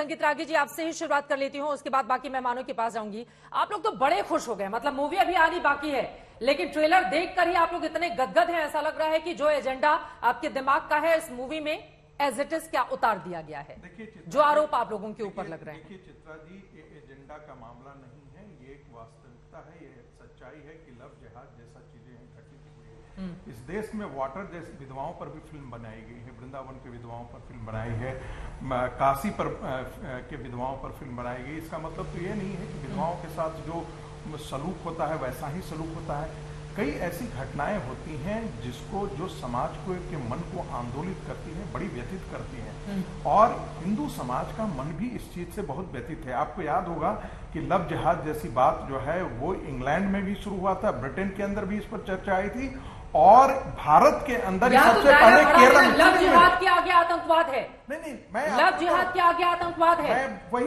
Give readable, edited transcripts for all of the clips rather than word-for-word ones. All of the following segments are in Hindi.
संगीत रागी जी, आपसे ही शुरुआत कर लेती हूँ, उसके बाद बाकी मेहमानों के पास जाऊंगी। आप लोग तो बड़े खुश हो गए, मतलब मूवी अभी आनी बाकी है, लेकिन ट्रेलर देखकर ही आप लोग इतने गदगद हैं, ऐसा लग रहा है कि जो एजेंडा आपके दिमाग का है इस मूवी में एज इट इज क्या उतार दिया गया है, जो आरोप आप लोगों के ऊपर लग रहे हैं। देखिए चित्रा जी, ये एजेंडा का मामला नहीं है, ये एक वास्तविकता है, ये सच्चाई है कि लव जिहाद जैसा चीजें घटित हुई है। इस देश में वाटर जैसी विधवाओं पर भी फिल्म बनाई गई है, वृंदावन के विधवाओं पर फिल्म बनाई है, काशी पर के विधवाओं पर फिल्म बनाई गई। इसका मतलब तो ये नहीं है कि विधवाओं के साथ जो सलूक होता है वैसा ही सलूक होता है। कई ऐसी घटनाएं होती हैं जिसको जो समाज को के मन को आंदोलित करती हैं, बड़ी व्यथित करती हैं, और हिंदू समाज का मन भी इस चीज से बहुत व्यथित है। आपको याद होगा कि लव जिहाद जैसी बात जो है वो इंग्लैंड में भी शुरू हुआ था, ब्रिटेन के अंदर भी इस पर चर्चा आई थी, और भारत के अंदर सबसे पहले केरल। लव जिहाद के आगे आतंकवाद है, नहीं, मैं लव जिहाद के आगे आतंकवाद है,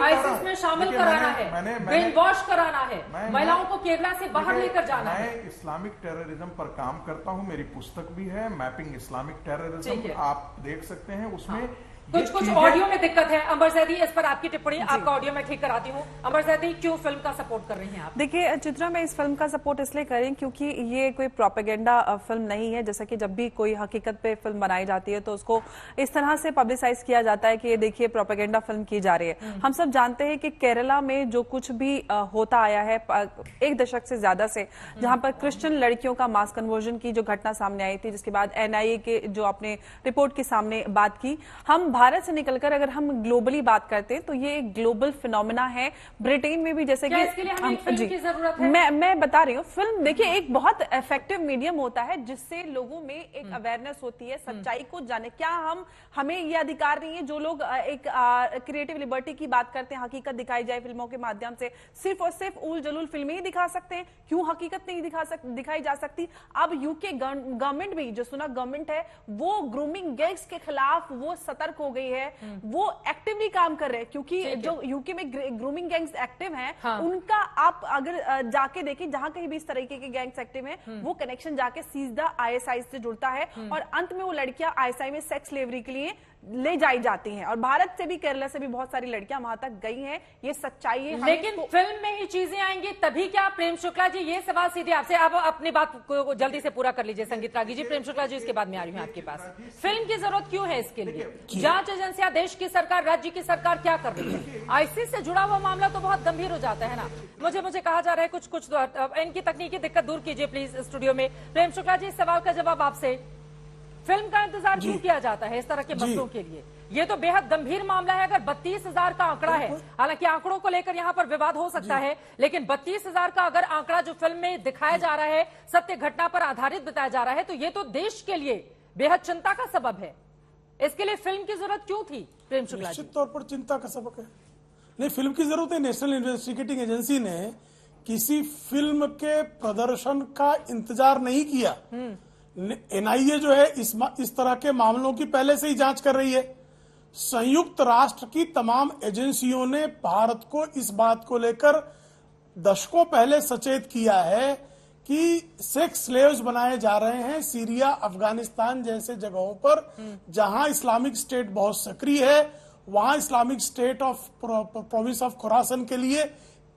आईसिस में शामिल कराना है, ब्रेन वॉश कराना है, महिलाओं को केरला से बाहर लेकर जाना है। मैं इस्लामिक टेररिज्म पर काम करता हूं, मेरी पुस्तक भी है मैपिंग इस्लामिक टेररिज्म, आप देख सकते हैं उसमें। कुछ ऑडियो में दिक्कत है। अंबर जैदी, इस पर आपकी टिप्पणी, आपका ऑडियो में ठीक कराती हूँ। अंबर जैदी, क्यों फिल्म का सपोर्ट कर रही हैं आप? देखिए चित्रा, मैं इस फिल्म का सपोर्ट इसलिए करें क्योंकि ये कोई प्रोपेगेंडा फिल्म नहीं है। जैसा कि जब भी कोई हकीकत पे फिल्म बनाई जाती है तो उसको इस तरह से पब्लिसाइज किया जाता है कि ये देखिए प्रोपेगेंडा फिल्म की जा रही है। हम सब जानते हैं कि केरला में जो कुछ भी होता आया है 1 दशक से ज्यादा से, जहां पर क्रिश्चियन लड़कियों का मास कन्वर्जन की जो घटना सामने आई थी, जिसके बाद NIA के जो अपने रिपोर्ट के सामने बात की, हम भारत से निकलकर अगर हम ग्लोबली बात करते हैं तो ये एक ग्लोबल फिनोमेना है। ब्रिटेन में भी जैसे कि इसके लिए हमें फिल्म की जरूरत है? मैं बता रही हूँ, फिल्म देखिए एक बहुत इफेक्टिव मीडियम होता है जिससे लोगों में एक अवेयरनेस होती है, सच्चाई को जाने। क्या हमें ये अधिकार नहीं है, जो लोग एक क्रिएटिव लिबर्टी की बात करते हैं, हकीकत दिखाई जाए फिल्मों के माध्यम से, सिर्फ और सिर्फ उल जलूल फिल्में ही दिखा सकते हैं, क्यों हकीकत नहीं दिखाई जा सकती? अब यूके गवर्नमेंट भी, जो सुना गवर्नमेंट है, वो ग्रूमिंग गैंग्स के खिलाफ वो सतर्क हो गई है, वो एक्टिवली काम कर रहे हैं, क्योंकि जो यूके में ग्रूमिंग गैंग्स एक्टिव हैं, हाँ। उनका आप अगर जाके देखें, जहां कहीं भी इस तरीके के गैंग्स एक्टिव हैं, वो कनेक्शन जाके सीधा ISI से जुड़ता है, और अंत में वो लड़कियां ISI में सेक्स स्लेवरी के लिए ले जाई जाती हैं। और भारत से भी, केरला से भी बहुत सारी लड़कियां वहां तक गई हैं, ये सच्चाई है। लेकिन फिल्म में ही चीजें आएंगी तभी क्या? प्रेम शुक्ला जी, ये सवाल सीधे आपसे, आप अपनी बात को जल्दी से पूरा कर लीजिए। संगीत रागी जी, प्रेम शुक्ला जी, इसके बाद में आ रही हूं आपके पास। फिल्म की जरूरत क्यों है इसके लिए? जांच एजेंसियां, देश की सरकार, राज्य की सरकार क्या कर रही है? आईसिस से जुड़ा हुआ मामला तो बहुत गंभीर हो जाता है ना। मुझे कहा जा रहा है कुछ इनकी तकनीकी दिक्कत दूर कीजिए प्लीज स्टूडियो में। प्रेम शुक्ला जी, सवाल का जवाब आपसे, फिल्म का इंतजार क्यों किया जाता है इस तरह के मसलों के लिए? ये तो बेहद गंभीर मामला है। अगर 32,000 का आंकड़ा है, हालांकि आंकड़ों को लेकर यहाँ पर विवाद हो सकता है, लेकिन 32,000 का अगर आंकड़ा जो फिल्म में दिखाया जा रहा है, सत्य घटना पर आधारित बताया जा रहा है, तो ये तो देश के लिए बेहद चिंता का सबब है। इसके लिए फिल्म की जरूरत क्यों थी प्रेम शुक्ला जी? निश्चित तौर पर चिंता का सबक है। नहीं, फिल्म की जरूरत है। नेशनल इन्वेस्टिगेटिंग एजेंसी ने किसी फिल्म के प्रदर्शन का इंतजार नहीं किया। NIA जो है इस तरह के मामलों की पहले से ही जांच कर रही है। संयुक्त राष्ट्र की तमाम एजेंसियों ने भारत को इस बात को लेकर दशकों पहले सचेत किया है कि सेक्स स्लेव्स बनाए जा रहे हैं सीरिया, अफगानिस्तान जैसे जगहों पर, जहां इस्लामिक स्टेट बहुत सक्रिय है। वहां Islamic state of province of Khurasan के लिए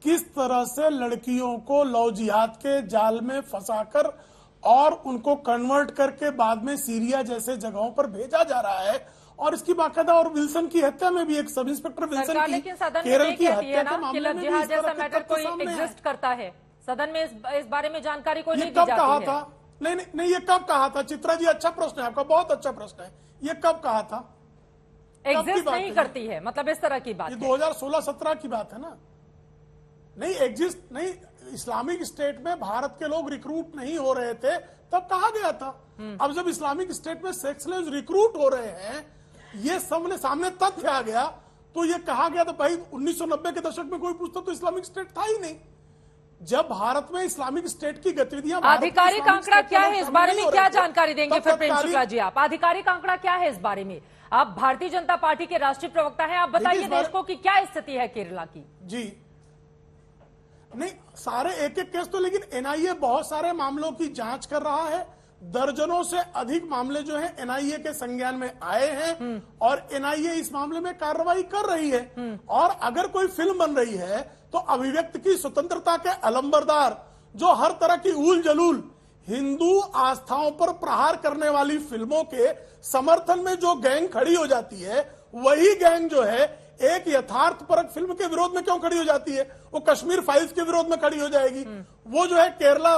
किस तरह से लड़कियों को लव जिहाद के जाल में फंसाकर और उनको कन्वर्ट करके बाद में सीरिया जैसे जगहों पर भेजा जा रहा है। और इसकी बाकायदा, और विल्सन की हत्या में भी, एक सब इंस्पेक्टर विल्सन की केरल की हत्या के मामले में भी इस तरह के तथ्य सामने एग्जिस्ट करता है। सदन में इस बारे में जानकारी कोई नहीं दी कब जाती कहा है। था? नहीं, ये कब कहा था? चित्रा जी, अच्छा प्रश्न है आपका, बहुत अच्छा प्रश्न है। ये कब कहा था? एग्जिस्ट नहीं करती है, मतलब इस तरह की बात। ये 2016-17 की बात है ना। नहीं एग्जिस्ट नहीं, इस्लामिक स्टेट में भारत के लोग रिक्रूट नहीं हो रहे थे तब कहा गया था। अब जब इस्लामिक स्टेट में सेक्स स्लेव्स रिक्रूट हो रहे हैं, ये सामने तथ्य आ गया, तो ये कहा गया था भाई 1990 के दशक में कोई पूछता तो इस्लामिक स्टेट था ही नहीं। जब भारत में इस्लामिक स्टेट की गतिविधियां, आधिकारिक आंकड़ा क्या है इस बारे में, क्या जानकारी देंगे फिर प्रेम शुक्ला जी आप? आधिकारिक आंकड़ा क्या है इस बारे में? आप भारतीय जनता पार्टी के राष्ट्रीय प्रवक्ता हैं, आप बताइए देश को कि क्या स्थिति है केरला की। जी नहीं, सारे एक एक केस तो, लेकिन NIA बहुत सारे मामलों की जांच कर रहा है। दर्जनों से अधिक मामले जो है एनआईए के संज्ञान में आए हैं और एनआईए इस मामले में कार्रवाई कर रही है। और अगर कोई फिल्म बन रही है तो अभिव्यक्ति की स्वतंत्रता के अलंबरदार जो हर तरह की ऊल जलूल हिंदू आस्थाओं पर प्रहार करने वाली फिल्मों के समर्थन में जो गैंग खड़ी हो जाती है, वही गैंग जो है एक यथार्थपरक फिल्म के विरोध में क्यों खड़ी हो जाती है? वो कश्मीर फाइल्स के विरोध में खड़ी हो जाएगी, वो जो है केरला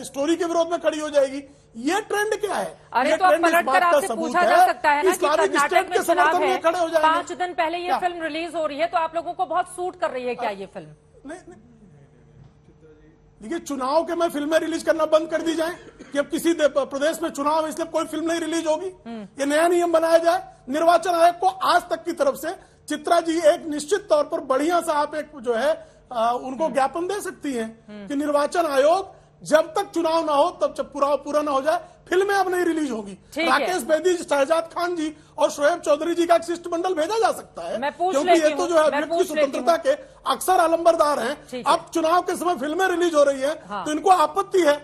स्टोरी के विरोध में खड़ी हो जाएगी। ये ट्रेंड क्या है? अरे तो अब पलटकर आपसे पूछा जा सकता है ना कि कर्नाटक में चुनाव है, खड़े हो जाएंगे। 5 दिन पहले ये फिल्म रिलीज हो रही है, तो आप लोगों को बहुत सूट कर रही है क्या ये फिल्म? नहीं, देखिए चुनाव के में फिल्में रिलीज करना बंद कर दी जाए कि अब किसी प्रदेश में चुनाव है इसलिए कोई फिल्म नहीं रिलीज होगी, ये नया नियम बनाया जाए। निर्वाचन आयोग को आज तक की तरफ से चित्रा जी एक निश्चित तौर पर बढ़िया सा आप एक जो है उनको ज्ञापन दे सकती हैं कि निर्वाचन आयोग जब तक चुनाव ना हो तब जब पूरा ना हो जाए फिल्में अब नहीं रिलीज होगी। राकेश बेदी, शहजाद खान जी और शोएब चौधरी जी का एक शिष्टमंडल भेजा जा सकता है, क्योंकि ये तो जो है अभिव्यक्ति स्वतंत्रता के अक्सर अलंबरदार हैं। अब चुनाव के समय फिल्में रिलीज हो रही है तो इनको आपत्ति है